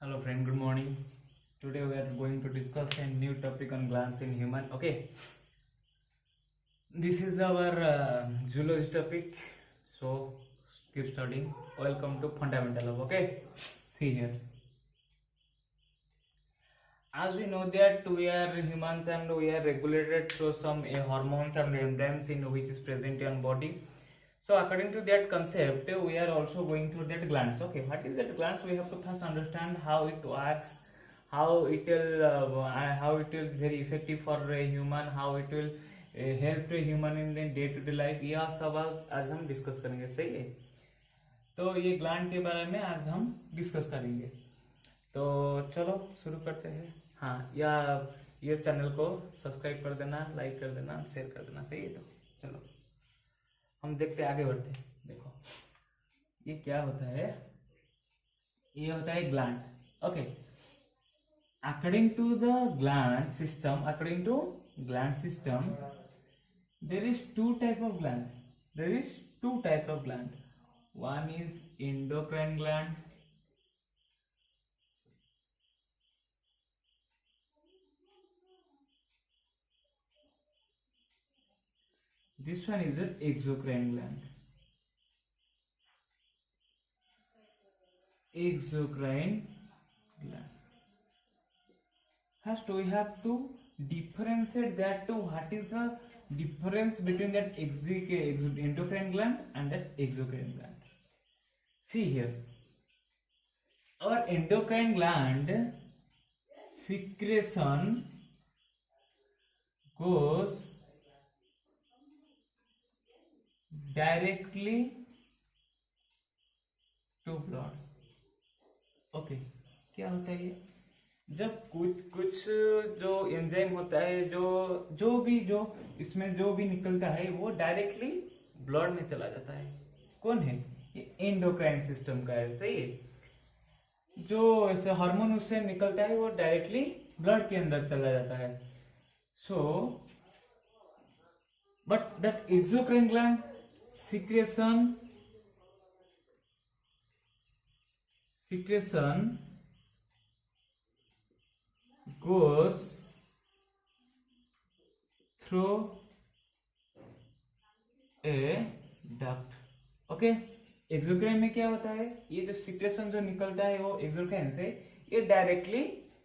Hello friend, good morning. Today we are going to discuss a new topic on glands in human. Okay, this is our zoology topic. So keep studying. Welcome to fundamental of. Okay, see here. As we know that we are humans and we are regulated through some hormones and enzymes in which is present in body. So according to that concept, we are also going through that glands. Okay, what is that glands? We have to first understand how it works, how it is very effective for a human, how it will help a human in day to day life. यह सब आज हम discuss करेंगे. सही है. तो ये gland के बारे में आज हम डिस्कस करेंगे. तो चलो शुरू करते हैं. हाँ, या ये चैनल को सब्सक्राइब कर देना, लाइक कर देना, शेयर कर देना. सही है. तो चलो हम देखते आगे बढ़ते. देखो ये क्या होता है. ये होता है gland. Okay, according to gland system, there is two type of gland. One is endocrine gland. This one is an exocrine gland. First we have to differentiate that to what is the difference between that endocrine gland and that exocrine gland. See here, our endocrine gland secretion goes directly to blood. Okay, क्या होता है ये? जब कुछ जो enzyme होता है, जो इसमें जो भी निकलता है वो डायरेक्टली ब्लड में चला जाता है. कौन है ये? एंडोक्राइन सिस्टम का है. सही है. जो ऐसे हार्मोन उससे निकलता है वो डायरेक्टली ब्लड के अंदर चला जाता है. So but that exocrine gland secretion goes through a duct. Okay, exocrine में क्या होता है? ये जो सिक्रेशन जो निकलता है वो एक्सोक्राइन से, ये डायरेक्टली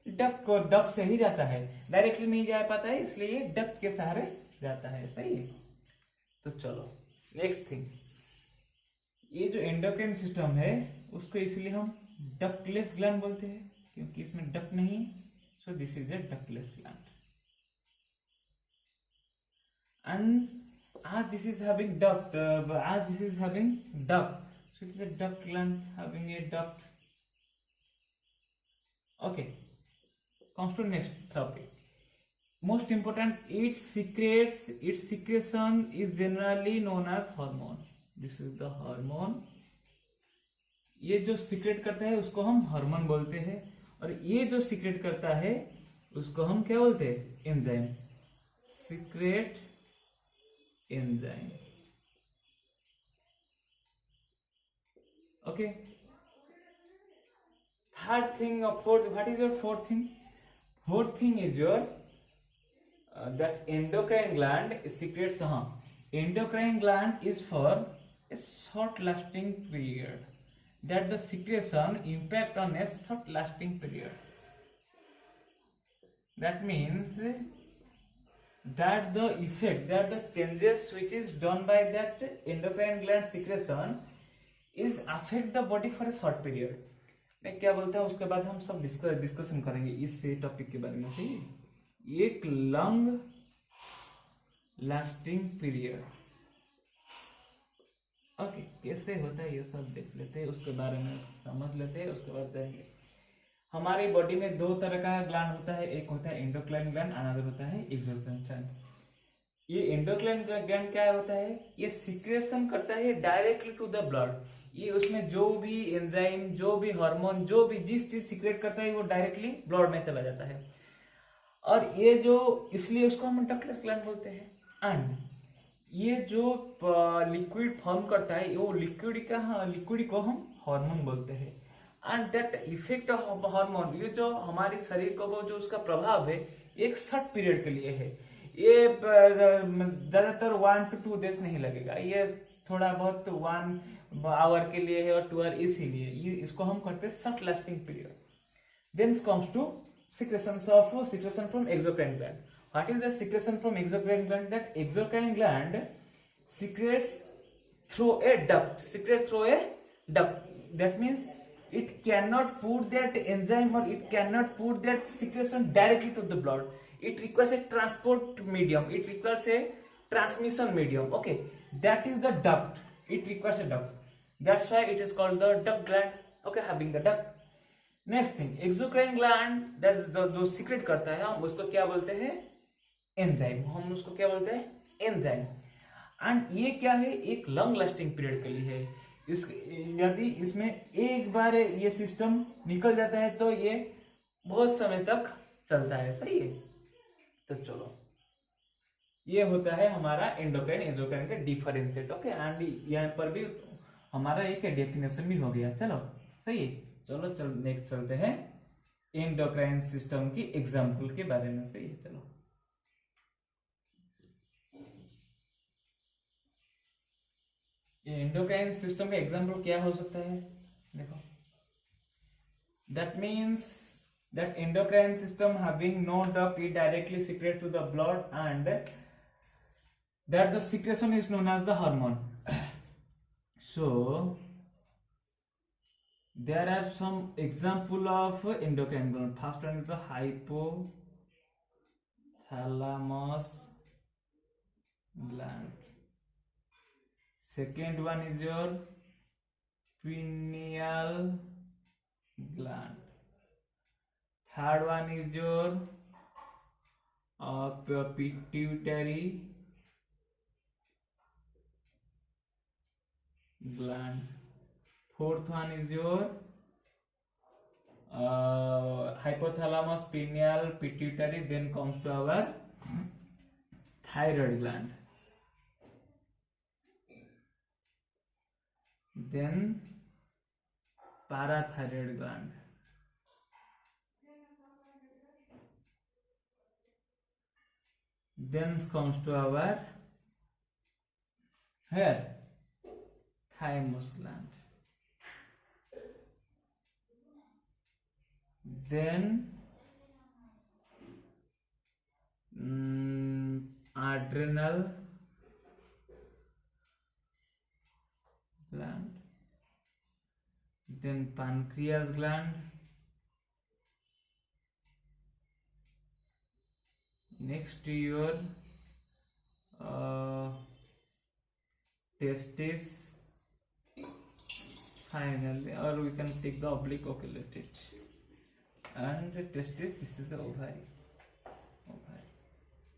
डक्ट से ही जाता है. डायरेक्टली नहीं जा पाता है, इसलिए ये डक्ट के सहारे जाता है. सही है. तो चलो नेक्स्ट थिंग, ये जो एंडोक्राइन सिस्टम है उसको इसलिए हम डक्टलेस ग्लैंड बोलते हैं, क्योंकि इसमें डक्ट नहीं है. So this is a ductless gland. And as this is having duct, so it is a duct gland having a duct. Okay, comes to next topic. Most important, its secretion is generally known as hormone. This is the hormone. ये जो secret करता है उसको हम hormone बोलते हैं, और ये जो सीक्रेट करता है उसको हम क्या बोलते हैं? Enzyme. Secret enzyme. Okay, third thing और fourth. What is your fourth thing? Fourth thing is your that endocrine gland secretes. Endocrine gland is for a short lasting period, that the secretion impact on a short lasting period. That means that the effect, that the changes which is done by that endocrine gland secretion is affect the body for a short period. मैं क्या बोलता हूँ उसके बाद हम सब discussion करेंगे इस टॉपिक के बारे में. सही. एक लॉन्ग लास्टिंग पीरियड. ओके, कैसे होता है ये सब देख लेते हैं, उसके बारे में समझ लेते हैं, उसके बाद जाएंगे. हमारी बॉडी में दो तरह का ग्लैंड होता है. एक होता है एंडोक्राइन ग्लैंड, अनदर होता है एक्सोक्राइन ग्लैंड. ये एंडोक्राइन ग्लैंड क्या होता है? ये सिक्रेशन करता है डायरेक्टली टू द ब्लड. ये उसमें जो भी एंजाइम, जो भी हार्मोन, जो भी जिस चीज सिक्रेट करता है वो डायरेक्टली ब्लड में चला जाता है. और ये जो, इसलिए उसको हम डक्टलेस ग्लैंड बोलते हैं. एंड ये जो लिक्विड फॉर्म करता है वो लिक्विड को हम हार्मोन बोलते हैं. And that effect of hormone, ये जो हमारे शरीर को वो जो उसका प्रभाव है एक शॉर्ट पीरियड के लिए है, ये ज्यादातर 1 to 2 days नहीं लगेगा, ये थोड़ा बहुत 1 hour के लिए है और 2 hour इसीलिए ये इसको हम करते हैं short lasting period. Then comes to secretion from exocrine gland. What is the secretion from exocrine gland? That exocrine gland secretes through a duct. That means it cannot put that enzyme or it cannot put that secretion directly to the blood. It requires a transport medium. It requires a transmission medium. Okay, that is the duct. It requires a duct. That's why it is called the duct gland. Okay, having the duct. Next thing, exocrine gland that जो secret करता है हम उसको क्या बोलते हैं, enzyme. हम उसको क्या बोलते हैं, एंजाइम. एंड ये क्या है, एक लॉन्ग लास्टिंग पीरियड के लिए है. इस यदि इसमें एक बार ये सिस्टम निकल जाता है तो ये बहुत समय तक चलता है. सही है. तो चलो ये होता है हमारा एंडोक्राइन एक्सोक्राइन का डिफरेंशिएट. ओके, एंड यहाँ पर भी हमारा एक डेफिनेशन भी हो गया. चलो सही है. चलो नेक्स्ट चलते हैं एंडोक्राइन सिस्टम की एग्जाम्पल के बारे में. सही है. चलो ये एंडोक्राइन सिस्टम का एग्जाम्पल क्या हो सकता है, देखो. That means that endocrine system having no duct, it directly secretes to the blood and that the secretion is known as the hormone. So there are some example of endocrine gland. First one is the hypothalamus gland. Second one is your pineal gland. Third one is your pituitary gland. Fourth one is your hypothalamus, pineal, pituitary. Then comes to our thyroid gland. Then parathyroid gland. Then comes to our here thymus gland. Then adrenal gland. Then pancreas gland. Next to your testis. Finally, or we can take the oblique. Okay, let it. And testis, this is the ovary.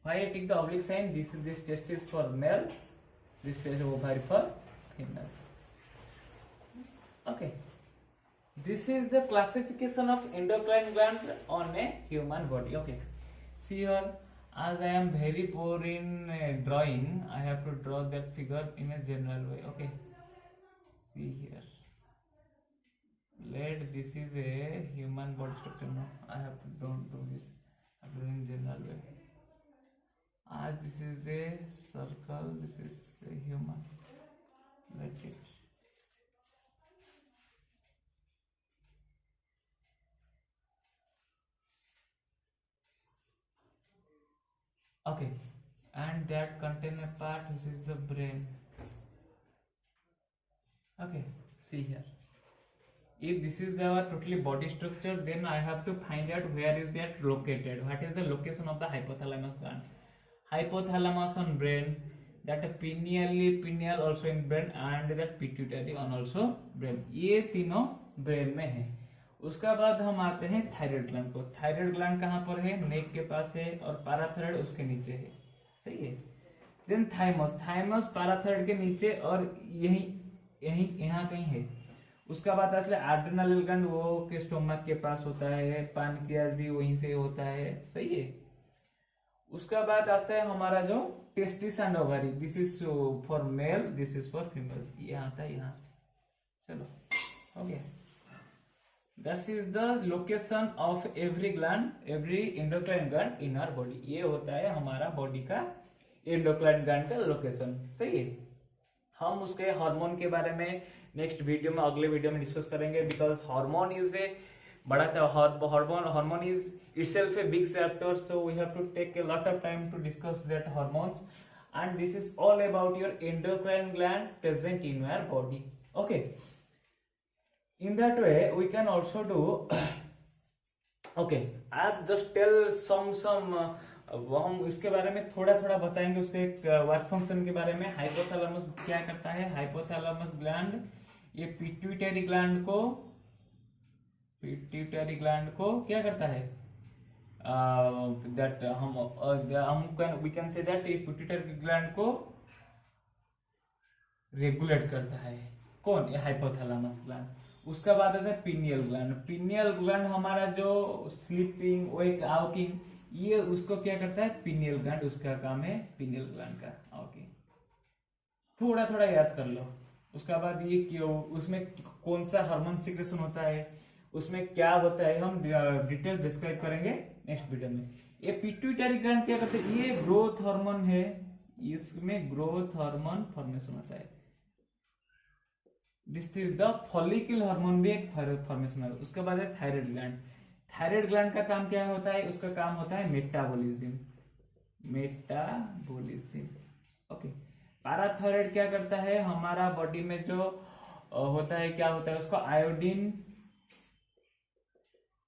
Why I take the oblique sign? This testis for male, this is ovary for female. Okay, this is the classification of endocrine gland on a human body. Okay, see here, as I am very poor in drawing, I have to draw that figure in a general way. Okay, see here. Let this is a human body structure. No, I have to don't do this. I have to do in general way. As this is a circle, this is a human. Let it. Okay, and that contain a part which is the brain. Okay, see here. If this is our totally body structure, then I have to find out where is that located. What is the location of the hypothalamus gland? Hypothalamus on brain, that pineal also in brain, and that pituitary on also brain. ये तीनों brain में है. उसका बाद हम आते हैं thyroid gland को. थायराइड ग्लैंड कहाँ पर है, नेक के पास है, और पैराथायराइड उसके नीचे है. सही है. देन थाइमस पैराथायराइड के नीचे और यही यहाँ कहीं है. उसका बाद आता है एड्रेनल ग्लैंड, वो के स्टोमक के पास होता है. पैनक्रियास भी वहीं से होता है. सही है. उसका बाद आता है हमारा जो testis and ovary. This is for male, this is for female. ये आता है यहाँ से. चलो हो गया. This is the location of every gland, every endocrine gland in our body. ये होता है हमारा बॉडी का एंडोक्राइन ग्लैंड का लोकेशन। सही है। हम उसके हार्मोन के बारे में नेक्स्ट वीडियो में, अगले वीडियो में डिस्कस करेंगे, बिकॉज हार्मोन इज ए बड़ा सा hormone is itself a big chapter, so we have to take a lot of time to discuss that hormones, and this is all about your endocrine gland present in your body. Okay, in that way we can also do okay, I'll just tell some हम इसके बारे में थोड़ा थोड़ा बताएंगे, उसके work function के बारे में। हाइपोथैलेमस क्या करता है? हाइपोथैलेमस ग्लैंड ये पिट्यूटरी ग्लैंड को क्या करता है? that we can say that ये पिट्यूटरी ग्लैंड को रेगुलेट करता है। कौन? ये हाइपोथैलेमस ग्लैंड। उसका बाद आता है पिनियल ग्लैंड। पिनियल ग्लैंड हमारा जो स्लीपिंग वेक आउकिंग, ये उसको क्या करता है? पिनियल ग्लैंड, उसका काम है पिनियल ग्लैंड का आउकिंग। थोड़ा थोड़ा याद कर लो। उसका बाद ये क्यों, उसमें कौन सा हार्मोन सिक्रेशन होता है, उसमें क्या होता है, हम डिटेल डिस्क्राइब करेंगे नेक्स्ट वीडियो में। ये पिट्यूटरी ग्लैंड क्या करते हैं? ये ग्रोथ हार्मोन है, इसमें ग्रोथ हार्मोन फॉर्मेशन होता है। This is the follicle hormone भी एक फॉर्मेशन है। उसके बाद है थायराइड ग्लैंड। थायराइड ग्लैंड का काम क्या होता है? उसका काम होता है मेटाबॉलिज्म। ओके। पैराथायराइड क्या करता है? हमारा बॉडी में जो होता है, क्या होता है उसको? आयोडीन,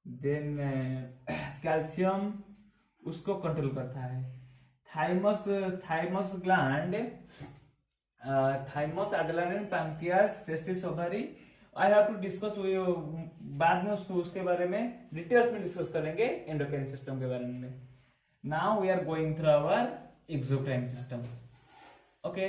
देन कैल्शियम, उसको कंट्रोल करता है। Thymus gland, thymus, adenine, pancreas, testis, ovary, I have to discuss, बाद में उसके बारे में डिटेल्स में डिस्कस करेंगे एंडोक्राइन सिस्टम के बारे में। Now we are going through our exocrine system. Okay,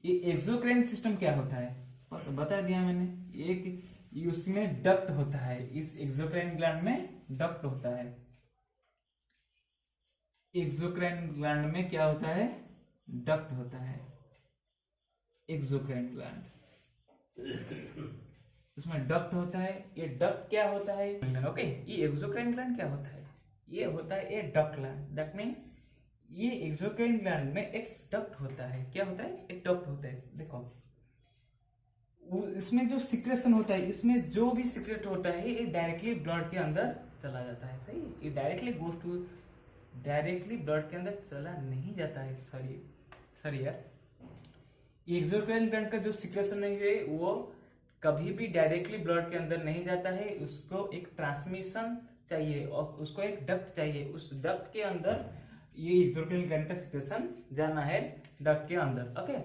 ये एक्सोक्राइन सिस्टम क्या होता है बता दिया मैंने। एक उसमें डक्ट होता है, इस एक्सोक्राइन ग्लैंड में डक्ट होता है। एक्सोक्राइन ग्लैंड में क्या होता है? डक्ट होता है। एक्सोक्राइन ग्लैंड, इसमें डक्ट होता है। ये डक्ट क्या होता है? ओके, ये एक्सोक्राइन ग्लैंड क्या होता है? ये होता है ये डक्ट ग्लैंड। दैट मीन्स ये एक्सोक्राइन ग्लैंड में एक डक्ट होता है। क्या होता है? एक डक्ट होता है। देखो, इसमें जो सिक्रेशन होता है, इसमें जो भी सिक्रेट होता है, ये डायरेक्टली ब्लड के अंदर चला जाता है। सही, ये डायरेक्टली ब्लड के अंदर चला नहीं जाता है। सॉरी यार, एक्सोक्राइन ग्लैंड का जो सिक्रेशन है वो कभी भी डायरेक्टली ब्लड के अंदर नहीं जाता है। उसको एक ट्रांसमिशन चाहिए और उसको एक डक्ट चाहिए। उस डक्ट के अंदर ये एक्सोक्राइन ग्लैंड का सिक्रेशन जाना है, डक्ट के अंदर। ओके,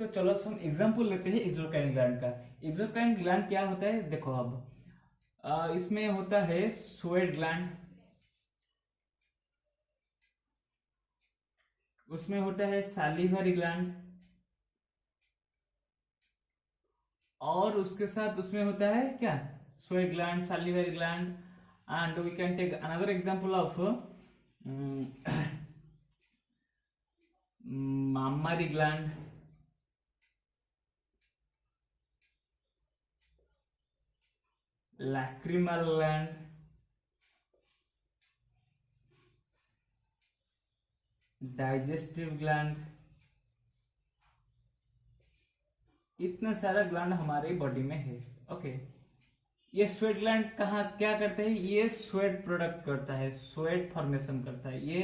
तो चलो हम एग्जांपल लेते हैं एक्सोक्राइन ग्लैंड का। एक्सोक्राइन ग्लैंड क्या होता है? देखो, अब इसमें होता है स्वेट ग्लैंड, उसमें होता है सैलिवरी ग्लैंड, और उसके साथ उसमें होता है क्या? Sweat gland, salivary gland, and we can take another example of mammary gland, lacrimal gland, digestive gland। इतना सारा ग्लैंड हमारे बॉडी में है। ओके, ये स्वेट ग्लैंड कहाँ क्या करते हैं? ये स्वेट प्रोडक्ट करता है, स्वेट फॉर्मेशन करता है, ये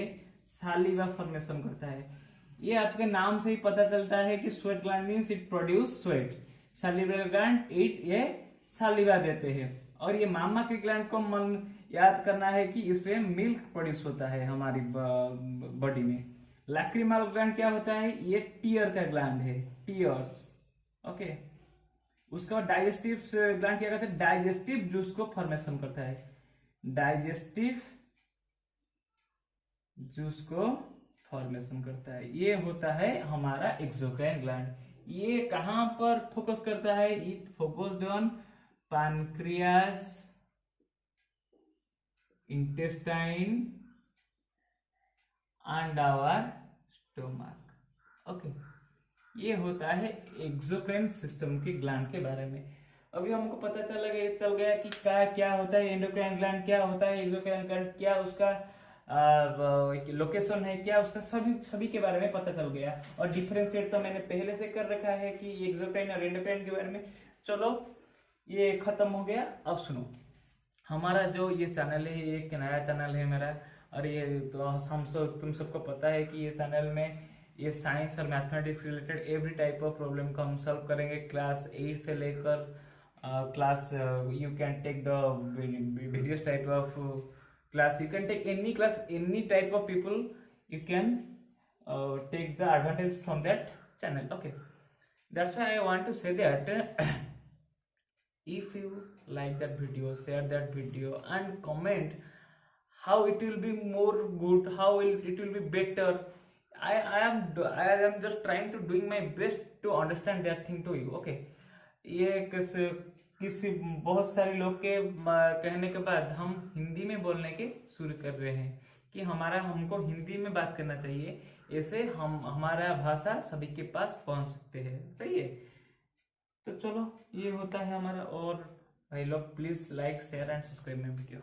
सालिवा फॉर्मेशन करता है। ये आपके नाम से ही पता चलता है कि sweat gland means it produce sweat. Salivary gland ये सालिवा देते हैं। और ये मामा के ग्लैंड को मन याद करना है कि इससे मिल्क प्रोड्यूस होता है हमारी बॉडी में। लैक्रिमल ग्लैंड क्या होता है? ये टीयर का ग्लैंड है, टीयर्स। ओके, उसके बाद डाइजेस्टिव ग्लैंड क्या करता है? डाइजेस्टिव जूस को फॉर्मेशन करता है, डाइजेस्टिव जूस को फॉर्मेशन करता है। ये होता है हमारा एक्सोक्राइन ग्लैंड। ये कहां पर फोकस करता है? It focused on pancreas, intestine and our stomach. Okay, ये होता है एक्सोक्राइन सिस्टम के ग्लैंड के बारे में। अभी हमको पता चल गया कि क्या होता है एंडोक्राइन ग्लैंड, क्या होता है एक्सोक्राइन ग्लैंड, क्या उसका लोकेशन है, क्या उसका सभी के बारे में पता चल गया। और डिफरेंशिएट तो मैंने पहले से कर रखा है कि एक्सोक्राइन और एंडोक्राइन के बारे में। चलो ये खत्म हो गया। अब सुनो, हमारा जो ये चैनल है, ये एक नया चैनल है मेरा, और ये तो तुम सबको पता है कि ये चैनल में ये साइंस और mathematics related every type of problem को हम सॉल्व करेंगे। क्लास 8 से लेकर class you can take the various type of class, you can take any class, any type of people, you can take the advantage from that channel. Okay, that's why I want to say that if you like that video, share that video and comment how it will be more good, how it will be better. I am just trying to doing my best to understand that thing to you. Okay, ये किसी बहुत सारे लोग के कहने के बाद हम हिंदी में बोलने के शुरू कर रहे हैं कि हमको हिंदी में बात करना चाहिए, ऐसे हमारा भाषा सभी के पास पहुंच सकते हैं। सही है, तो चलो ये होता है हमारा। और भाई लोग please like share and subscribe my video.